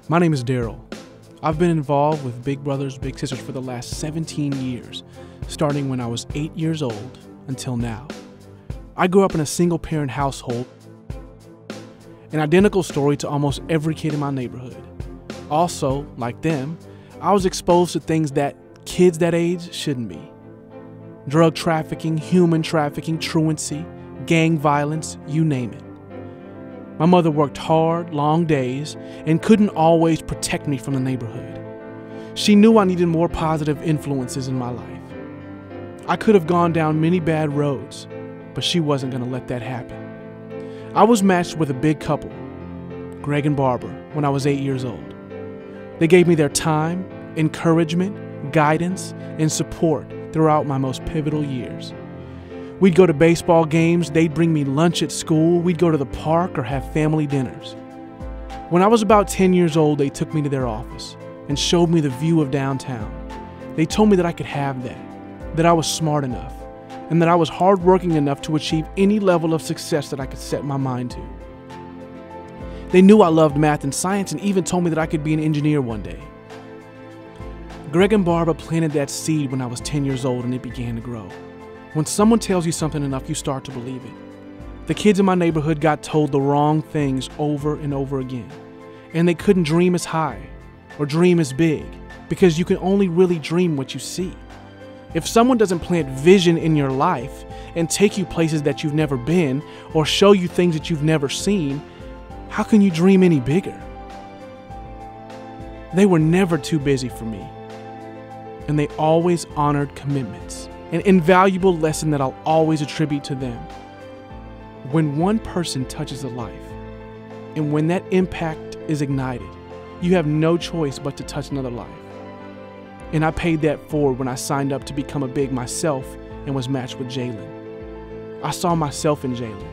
My name is Darryl. I've been involved with Big Brothers Big Sisters for the last 17 years, starting when I was 8 years old until now. I grew up in a single-parent household, an identical story to almost every kid in my neighborhood. Also, like them, I was exposed to things that kids that age shouldn't be. Drug trafficking, human trafficking, truancy, gang violence, you name it. My mother worked hard, long days, and couldn't always protect me from the neighborhood. She knew I needed more positive influences in my life. I could have gone down many bad roads, but she wasn't going to let that happen. I was matched with a big couple, Greg and Barbara, when I was 8 years old. They gave me their time, encouragement, guidance, and support throughout my most pivotal years. We'd go to baseball games, they'd bring me lunch at school, we'd go to the park or have family dinners. When I was about 10 years old, they took me to their office and showed me the view of downtown. They told me that I could have that I was smart enough, and that I was hardworking enough to achieve any level of success that I could set my mind to. They knew I loved math and science and even told me that I could be an engineer one day. Greg and Barbara planted that seed when I was 10 years old and it began to grow. When someone tells you something enough, you start to believe it. The kids in my neighborhood got told the wrong things over and over again, and they couldn't dream as high or dream as big because you can only really dream what you see. If someone doesn't plant vision in your life and take you places that you've never been or show you things that you've never seen, how can you dream any bigger? They were never too busy for me, and they always honored commitments. An invaluable lesson that I'll always attribute to them. When one person touches a life, and when that impact is ignited, you have no choice but to touch another life. And I paid that forward when I signed up to become a big myself and was matched with Jalen. I saw myself in Jalen.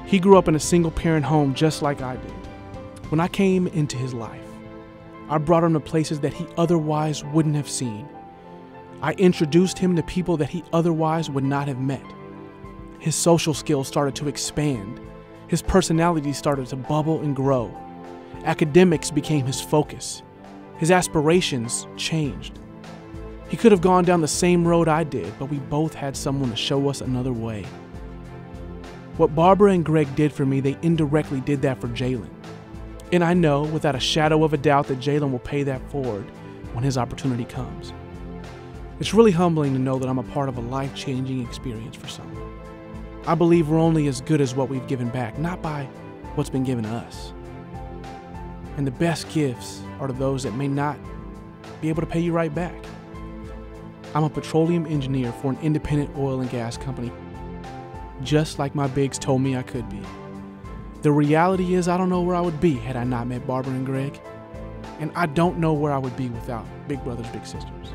He grew up in a single-parent home just like I did. When I came into his life, I brought him to places that he otherwise wouldn't have seen. I introduced him to people that he otherwise would not have met. His social skills started to expand. His personality started to bubble and grow. Academics became his focus. His aspirations changed. He could have gone down the same road I did, but we both had someone to show us another way. What Barbara and Greg did for me, they indirectly did that for Jalen. And I know without a shadow of a doubt that Jalen will pay that forward when his opportunity comes. It's really humbling to know that I'm a part of a life-changing experience for someone. I believe we're only as good as what we've given back, not by what's been given to us. And the best gifts are to those that may not be able to pay you right back. I'm a petroleum engineer for an independent oil and gas company, just like my bigs told me I could be. The reality is I don't know where I would be had I not met Barbara and Greg, and I don't know where I would be without Big Brothers Big Sisters.